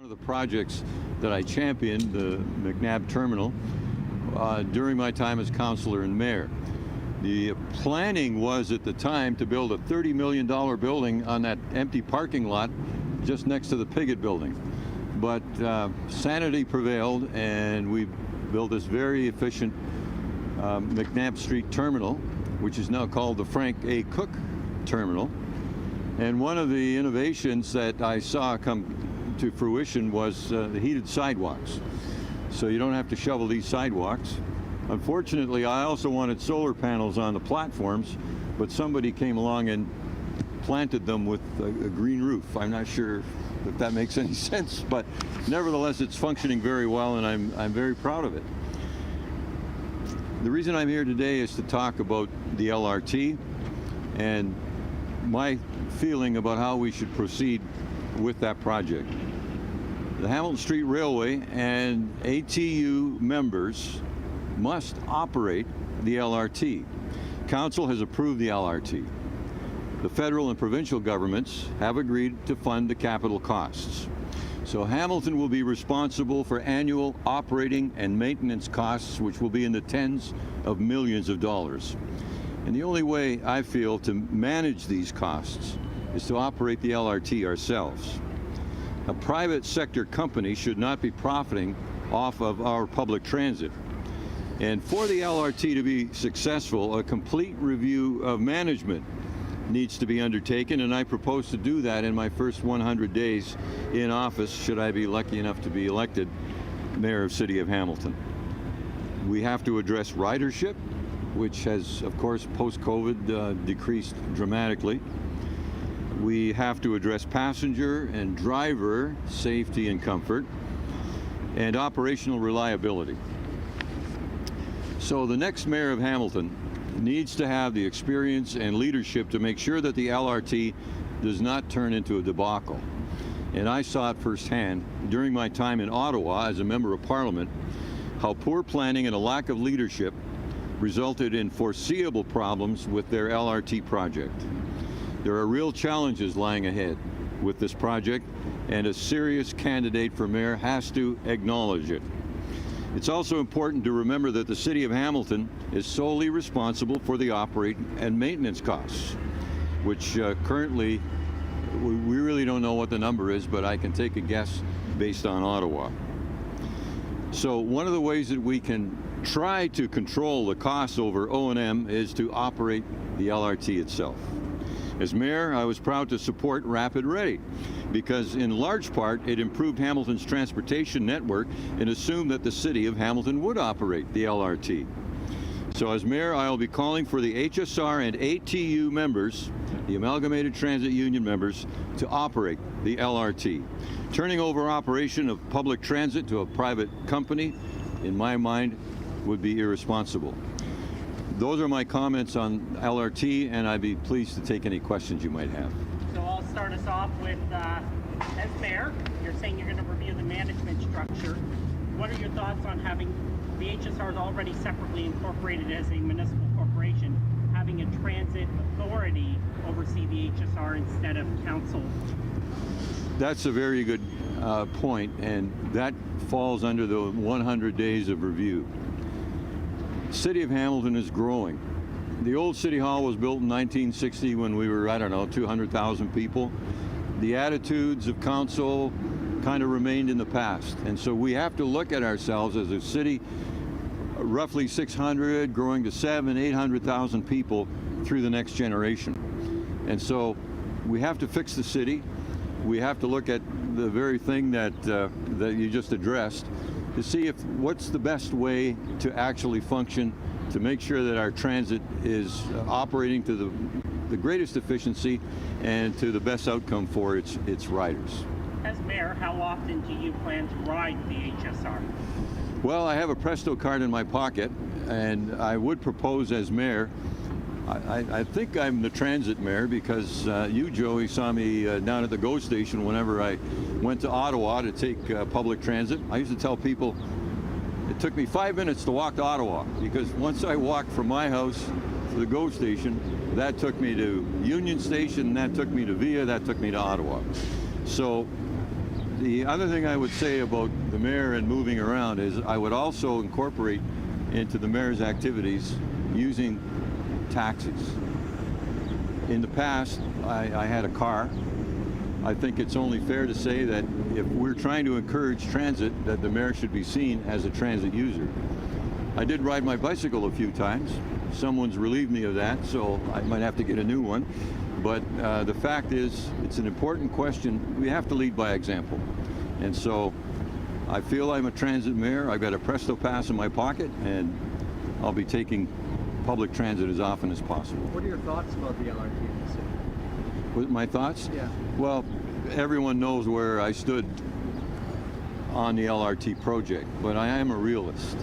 One of the projects that I championed, the McNabb Terminal, during my time as councillor and mayor. The planning was at the time to build a $30 million building on that empty parking lot just next to the Piggott building. But sanity prevailed and we built this very efficient McNabb Street Terminal, which is now called the Frank A. Cook Terminal. And one of the innovations that I saw come to fruition was the heated sidewalks. So you don't have to shovel these sidewalks. Unfortunately, I also wanted solar panels on the platforms, but somebody came along and planted them with a green roof. I'm not sure if that makes any sense, but nevertheless, it's functioning very well, and I'm very proud of it. The reason I'm here today is to talk about the LRT and my feeling about how we should proceed with that project. The Hamilton Street Railway and ATU members must operate the LRT. Council has approved the LRT. The federal and provincial governments have agreed to fund the capital costs. So Hamilton will be responsible for annual operating and maintenance costs, which will be in the tens of millions of dollars. And the only way I feel to manage these costs is to operate the LRT ourselves. A private sector company should not be profiting off of our public transit. And for the LRT to be successful, a complete review of management needs to be undertaken, and I propose to do that in my first 100 days in office, should I be lucky enough to be elected mayor of City of Hamilton. We have to address ridership, which has, of course, post-COVID decreased dramatically. We have to address passenger and driver safety and comfort, and operational reliability. So the next mayor of Hamilton needs to have the experience and leadership to make sure that the LRT does not turn into a debacle. And I saw it firsthand during my time in Ottawa as a member of Parliament, how poor planning and a lack of leadership resulted in foreseeable problems with their LRT project. There are real challenges lying ahead with this project, and a serious candidate for mayor has to acknowledge it. It's also important to remember that the City of Hamilton is solely responsible for the operating and maintenance costs, which currently we really don't know what the number is, but I can take a guess based on Ottawa. So one of the ways that we can try to control the costs over O&M is to operate the LRT itself. As mayor, I was proud to support Rapid Ready because in large part it improved Hamilton's transportation network and assumed that the City of Hamilton would operate the LRT. So as mayor, I will be calling for the HSR and ATU members, the Amalgamated Transit Union members, to operate the LRT. Turning over operation of public transit to a private company, in my mind, would be irresponsible. Those are my comments on LRT, and I'd be pleased to take any questions you might have. So I'll start us off with, as mayor, you're saying you're going to review the management structure. What are your thoughts on having the HSRs already separately incorporated as a municipal corporation, having a transit authority oversee the HSR instead of council? That's a very good point, and that falls under the 100 days of review. City of Hamilton is growing. The old City Hall was built in 1960 when we were, I don't know, 200,000 people. The attitudes of council kind of remained in the past. And so we have to look at ourselves as a city, roughly 600, growing to 700,000, 800,000 people through the next generation. And so we have to fix the city. We have to look at the very thing that you just addressed, to see if what's the best way to actually function to make sure that our transit is operating to the greatest efficiency and to the best outcome for its riders. As mayor, how often do you plan to ride the HSR? Well, I have a Presto card in my pocket, and I would propose as mayor, I think I'm the transit mayor because you, Joey, saw me down at the GO station whenever I went to Ottawa to take public transit. I used to tell people it took me 5 minutes to walk to Ottawa because once I walked from my house to the GO station, that took me to Union Station, that took me to Via, that took me to Ottawa. So The other thing I would say about the mayor and moving around is I would also incorporate into the mayor's activities using taxis. In the past, I had a car. I think it's only fair to say that if we're trying to encourage transit, that the mayor should be seen as a transit user. I did ride my bicycle a few times. Someone's relieved me of that, so I might have to get a new one. But the fact is, it's an important question. We have to lead by example. And so I feel I'm a transit mayor. I've got a Presto Pass in my pocket, and I'll be taking public transit as often as possible. What are your thoughts about the LRT in the city? What my thoughts? Yeah. Well, everyone knows where I stood on the LRT project, but I am a realist.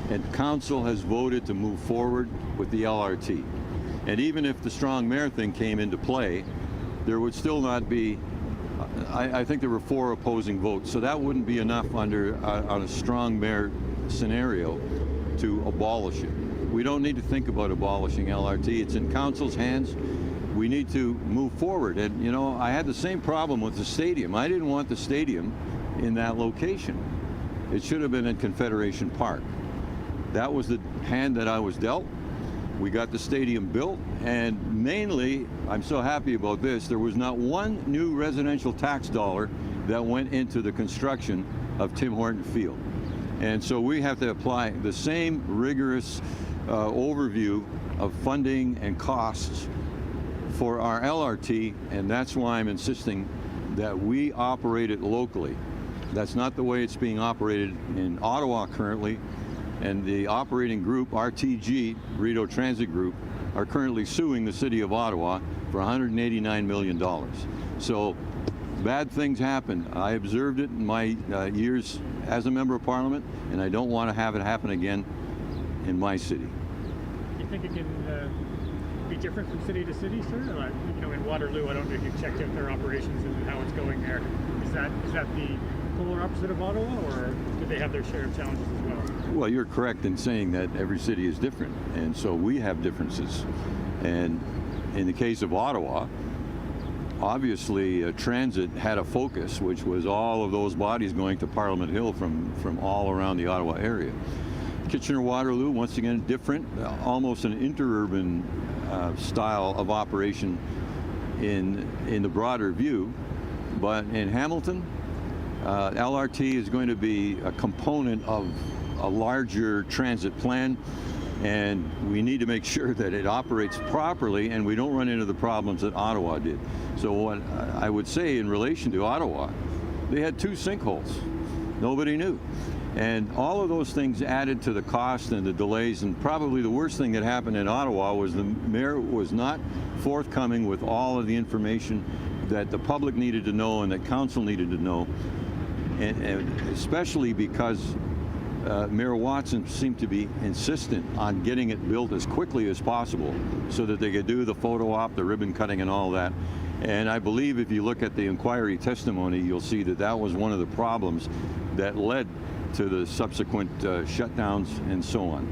And council has voted to move forward with the LRT. And even if the strong mayor thing came into play, there would still not be, I think there were 4 opposing votes, so that wouldn't be enough under on a strong mayor scenario to abolish it. We don't need to think about abolishing LRT. It's in council's hands. We need to move forward. And you know, I had the same problem with the stadium. I didn't want the stadium in that location. It should have been in Confederation Park. That was the hand that I was dealt. We got the stadium built, and mainly, I'm so happy about this, there was not one new residential tax dollar that went into the construction of Tim Horton Field. And so we have to apply the same rigorous overview of funding and costs for our LRT, and that's why I'm insisting that we operate it locally. That's not the way it's being operated in Ottawa currently. And the operating group, RTG, Rideau Transit Group, are currently suing the city of Ottawa for $189 million. So bad things happen. I observed it in my years as a member of parliament, and I don't want to have it happen again in my city. Do you think it can be different from city to city, sir? Like, you know, in Waterloo, I don't know if you've checked out their operations and how it's going there. Is that the polar opposite of Ottawa, or do they have their share of challenges as well? Well, you're correct in saying that every city is different, and so we have differences. And in the case of Ottawa, obviously transit had a focus, which was all of those bodies going to Parliament Hill from all around the Ottawa area. Kitchener-Waterloo, once again, different, almost an interurban style of operation in the broader view. But in Hamilton, LRT is going to be a component of a larger transit plan, and we need to make sure that it operates properly and we don't run into the problems that Ottawa did. So what I would say in relation to Ottawa, they had 2 sinkholes. Nobody knew. And all of those things added to the cost and the delays, and probably the worst thing that happened in Ottawa was the mayor was not forthcoming with all of the information that the public needed to know and that council needed to know, and especially because Mayor Watson seemed to be insistent on getting it built as quickly as possible so that they could do the photo op, the ribbon cutting and all that. And I believe if you look at the inquiry testimony, you'll see that that was one of the problems that led to the subsequent shutdowns and so on.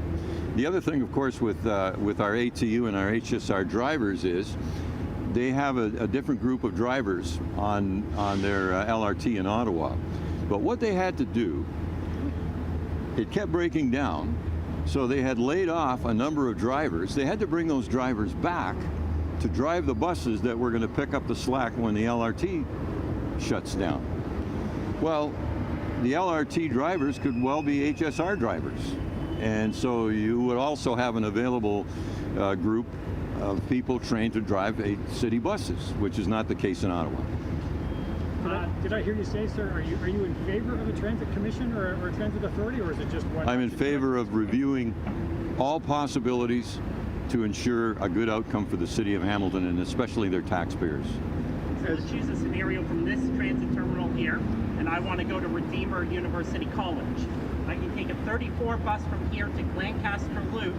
The other thing, of course, with our ATU and our HSR drivers is they have a different group of drivers on their LRT in Ottawa. But what they had to do, it kept breaking down, so they had laid off a number of drivers. They had to bring those drivers back to drive the buses that were going to pick up the slack when the LRT shuts down. Well, the LRT drivers could well be HSR drivers. And so you would also have an available group of people trained to drive city buses, which is not the case in Ottawa. Did I hear you say, sir, are you in favor of a transit commission or a transit authority, or is it just one? I'm in favor of reviewing all possibilities to ensure a good outcome for the city of Hamilton and especially their taxpayers. So let's choose a scenario from this transit terminal here, and I want to go to Redeemer University College. I can take a 34 bus from here to Lancaster Loop,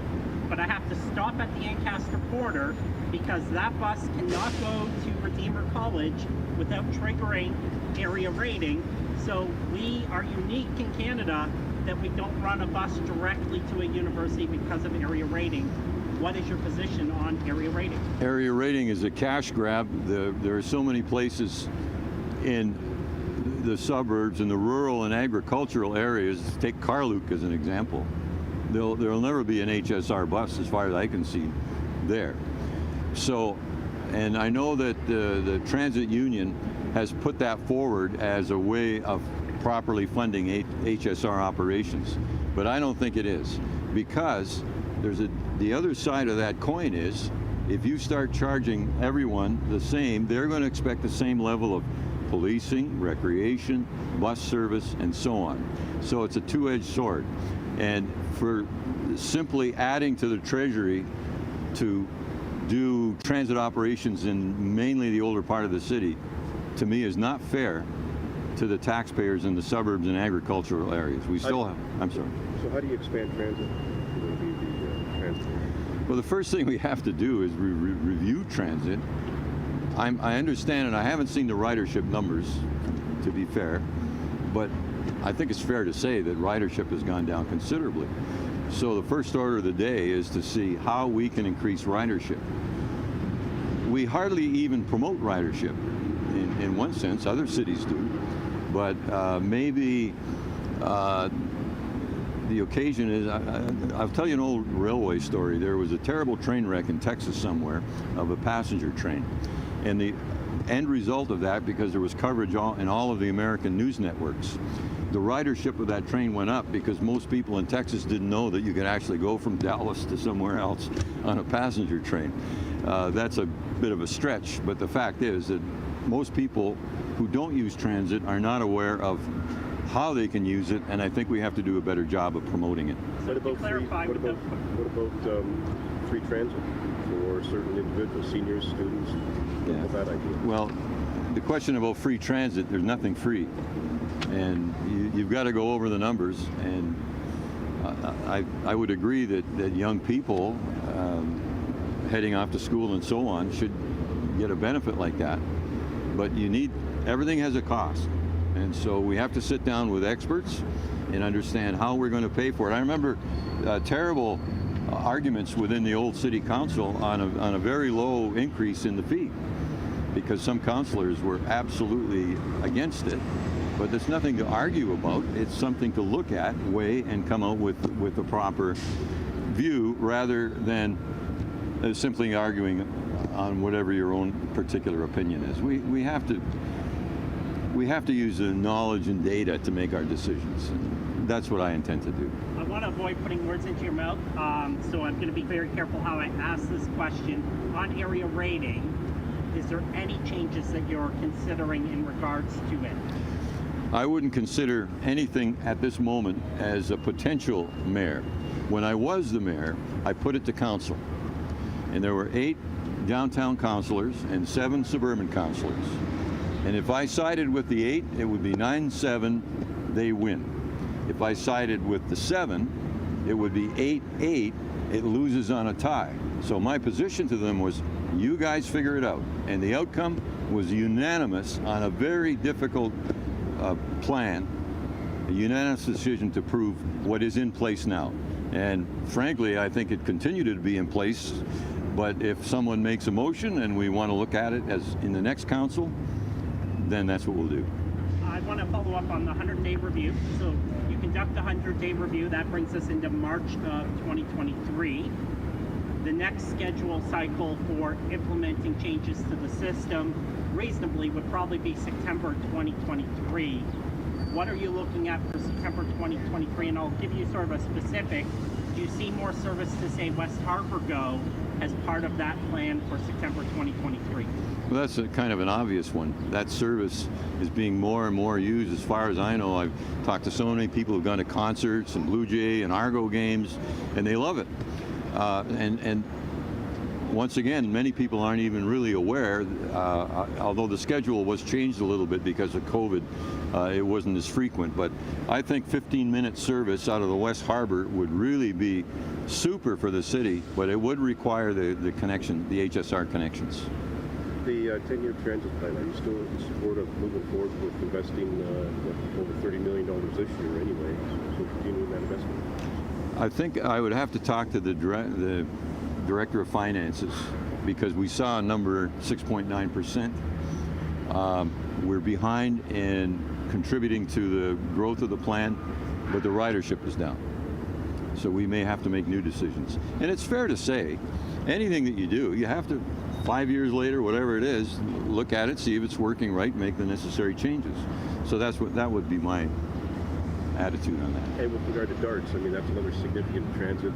but I have to stop at the Ancaster border because that bus cannot go to Redeemer College without triggering area rating. So we are unique in Canada that we don't run a bus directly to a university because of area rating. What is your position on area rating? Area rating is a cash grab. There are so many places in the suburbs and the rural and agricultural areas, take Carluke as an example, there'll never be an HSR bus as far as I can see there. So, and I know that the transit union has put that forward as a way of properly funding HSR operations, but I don't think it is, because the other side of that coin is, if you start charging everyone the same, they're going to expect the same level of policing, recreation, bus service, and so on. So it's a two-edged sword. And for simply adding to the treasury to do transit operations in mainly the older part of the city, to me, is not fair to the taxpayers in the suburbs and agricultural areas. We still have, I'm sorry. So how do you expand transit? Well, the first thing we have to do is review transit. I understand, and I haven't seen the ridership numbers, to be fair, but I think it's fair to say that ridership has gone down considerably. So the first order of the day is to see how we can increase ridership. We hardly even promote ridership in one sense. Other cities do, but maybe the occasion is, I'll tell you an old railway story. There was a terrible train wreck in Texas somewhere of a passenger train. And the end result of that, because there was coverage in all of the American news networks, the ridership of that train went up because most people in Texas didn't know that you could actually go from Dallas to somewhere else on a passenger train. That's a bit of a stretch, but the fact is that most people who don't use transit are not aware of how they can use it, and I think we have to do a better job of promoting it. What about free transit for certain individuals, seniors, students? Yeah. Not a bad idea. Well, the question about free transit, there's nothing free, and you've got to go over the numbers. And I would agree that young people heading off to school and so on should get a benefit like that. But everything has a cost. And so we have to sit down with experts and understand how we're going to pay for it. I remember terrible arguments within the old city council on a very low increase in the fee, because some councilors were absolutely against it. But there's nothing to argue about. It's something to look at, weigh, and come out with the proper view, rather than simply arguing on whatever your own particular opinion is. We have to use the knowledge and data to make our decisions. That's what I intend to do. I want to avoid putting words into your mouth, so I'm going to be very careful how I ask this question. On area rating, is there any changes that you're considering in regards to it? I wouldn't consider anything at this moment as a potential mayor. When I was the mayor, I put it to council, and there were 8 downtown councilors and 7 suburban councilors. And if I sided with the 8, it would be 9-7, they win. If I sided with the 7, it would be 8-8, it loses on a tie. So my position to them was, you guys figure it out. And the outcome was unanimous on a very difficult plan, a unanimous decision to prove what is in place now. And frankly, I think it continued to be in place, but if someone makes a motion and we want to look at it as in the next council, then that's what we'll do. I want to follow up on the 100-day review. So you conduct a 100-day review. That brings us into March of 2023. The next schedule cycle for implementing changes to the system reasonably would probably be September 2023. What are you looking at for September 2023? And I'll give you sort of a specific. Do you see more service to, say, West Harbor go as part of that plan for September 2023? Well, that's kind of an obvious one. That service is being more and more used. As far as I know, I've talked to so many people who've gone to concerts and Blue Jay and Argo games, and they love it. And once again, many people aren't even really aware, although the schedule was changed a little bit because of COVID, it wasn't as frequent. But I think 15-minute service out of the West Harbor would really be super for the city, but it would require the connection, the HSR connections. The 10-year transit plan, are you still in support of moving forward with investing over $30 million this year anyway, so continuing that investment? I think I would have to talk to the Director of Finances, because we saw a number 6.9%. We're behind in contributing to the growth of the plan, but the ridership is down. So we may have to make new decisions. And it's fair to say, anything that you do, you have to, 5 years later, whatever it is, look at it, see if it's working right, make the necessary changes. So that would be my attitude on that. And with regard to darts, I mean, that's another significant transit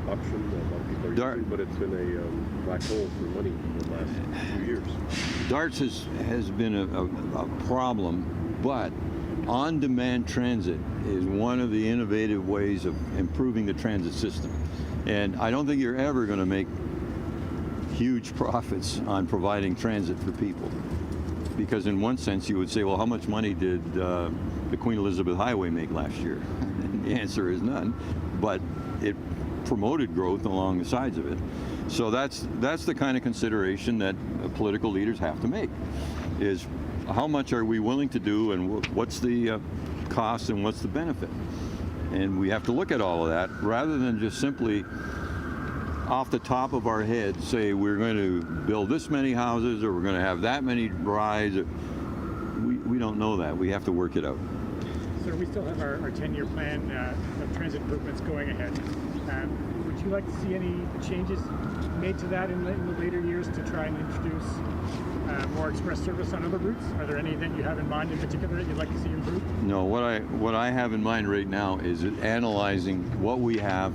option. A lot of people are using, but it's been a black hole for money in the last few years. Darts has been a problem, but on-demand transit is one of the innovative ways of improving the transit system. And I don't think you're ever going to make huge profits on providing transit for people. Because in one sense you would say, well, how much money did the Queen Elizabeth Highway make last year? And the answer is none, but it promoted growth along the sides of it. So that's the kind of consideration that political leaders have to make, is how much are we willing to do, and what's the cost and what's the benefit? And we have to look at all of that rather than just simply off the top of our head say we're going to build this many houses or we're going to have that many rides. We don't know that. We have to work it out. So we still have our 10-year plan of transit improvements going ahead. Would you like to see any changes made to that in the later years to try and introduce more express service on other routes? Are there any that you have in mind in particular that you'd like to see improved? No, what I have in mind right now is analyzing what we have,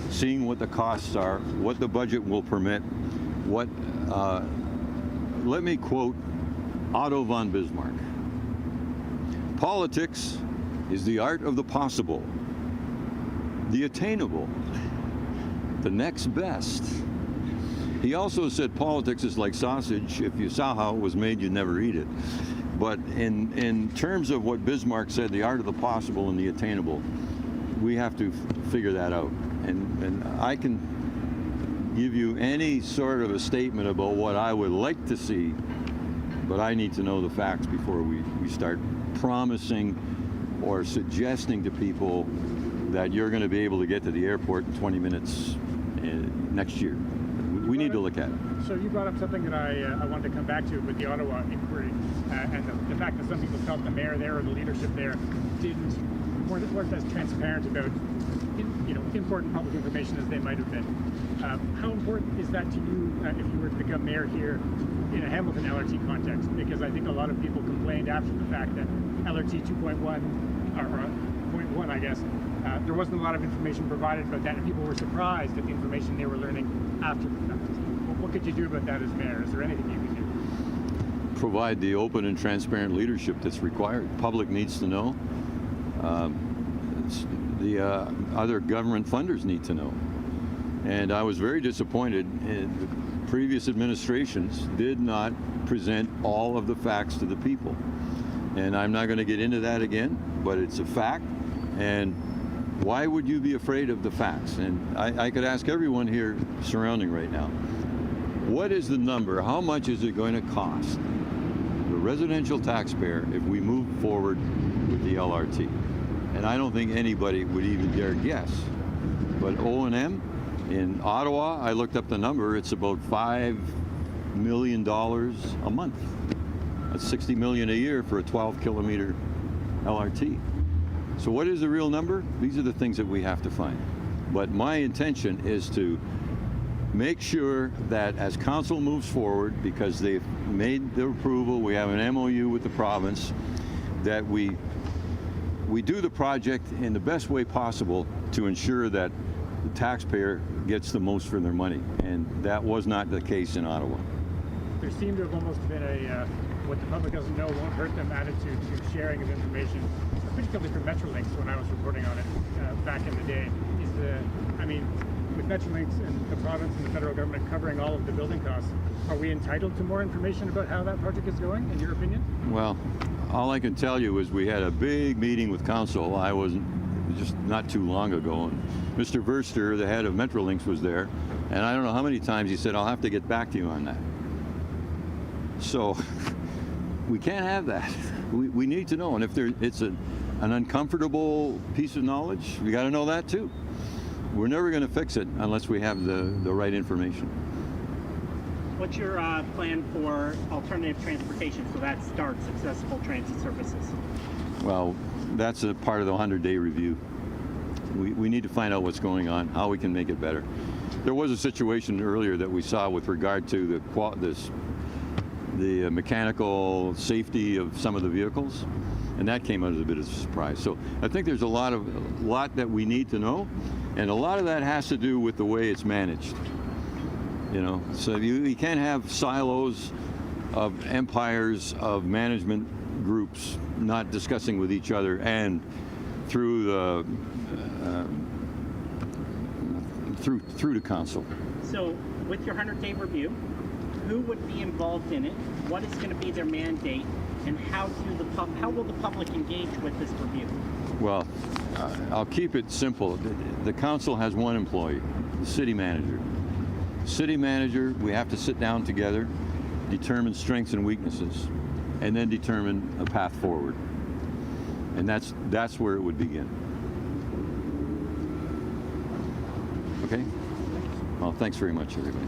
seeing what the costs are, what the budget will permit, let me quote Otto von Bismarck. Politics is the art of the possible, the attainable, the next best. He also said politics is like sausage. If you saw how it was made, you'd never eat it. But in terms of what Bismarck said, the art of the possible and the attainable, we have to figure that out. And I can give you any sort of a statement about what I would like to see, but I need to know the facts before we start promising or suggesting to people that you're going to be able to get to the airport in 20 minutes next year. We need to look at it. So you brought up something that I wanted to come back to with the Ottawa inquiry, and the fact that some people felt the mayor there or the leadership there weren't as transparent about important public information as they might have been. How important is that to you if you were to become mayor here in a Hamilton LRT context? Because I think a lot of people complained after the fact that LRT 2.1 or 0.1, I guess, there wasn't a lot of information provided about that, and people were surprised at the information they were learning after the fact. What could you do about that as mayor? Is there anything you could do? Provide the open and transparent leadership that's required. Public needs to know. The other government funders need to know. And I was very disappointed. Previous administrations did not present all of the facts to the people. And I'm not going to get into that again, but it's a fact. And why would you be afraid of the facts? And I could ask everyone here surrounding right now, what is the number? How much is it going to cost the residential taxpayer if we move forward with the LRT? And I don't think anybody would even dare guess. But O&M in Ottawa, I looked up the number, it's about $5 million a month. That's $60 million a year for a 12-kilometer LRT. So what is the real number? These are the things that we have to find. But my intention is to make sure that as council moves forward, because they've made the approval, we have an MOU with the province, that we do the project in the best way possible to ensure that the taxpayer gets the most for their money. And that was not the case in Ottawa. There seemed to have almost been a what the public doesn't know won't hurt them attitude to sharing of information, particularly for Metrolinx when I was reporting on it back in the day. With Metrolinx and the province and the federal government covering all of the building costs, are we entitled to more information about how that project is going, in your opinion? Well, all I can tell you is we had a big meeting with council. I wasn't, just not too long ago, and Mr. Verster, the head of Metrolinx, was there, and I don't know how many times he said, I'll have to get back to you on that. So we can't have that. We need to know, and if it's an uncomfortable piece of knowledge, we got to know that too. We're never going to fix it unless we have the right information. What's your plan for alternative transportation? So that starts accessible transit services. Well, that's a part of the 100-day review. We need to find out what's going on, how we can make it better. There was a situation earlier that we saw with regard to the mechanical safety of some of the vehicles, and that came out as a bit of a surprise. So I think there's a lot that we need to know, and a lot of that has to do with the way it's managed. You know, so you can't have silos of empires of management groups not discussing with each other and through the through the council. So with your 100-day review, who would be involved in it? What is going to be their mandate? And how will the public engage with this review? Well, I'll keep it simple. The council has one employee, the city manager. City manager, we have to sit down together, determine strengths and weaknesses, and then determine a path forward. And that's where it would begin. Okay? Well, thanks very much, everybody.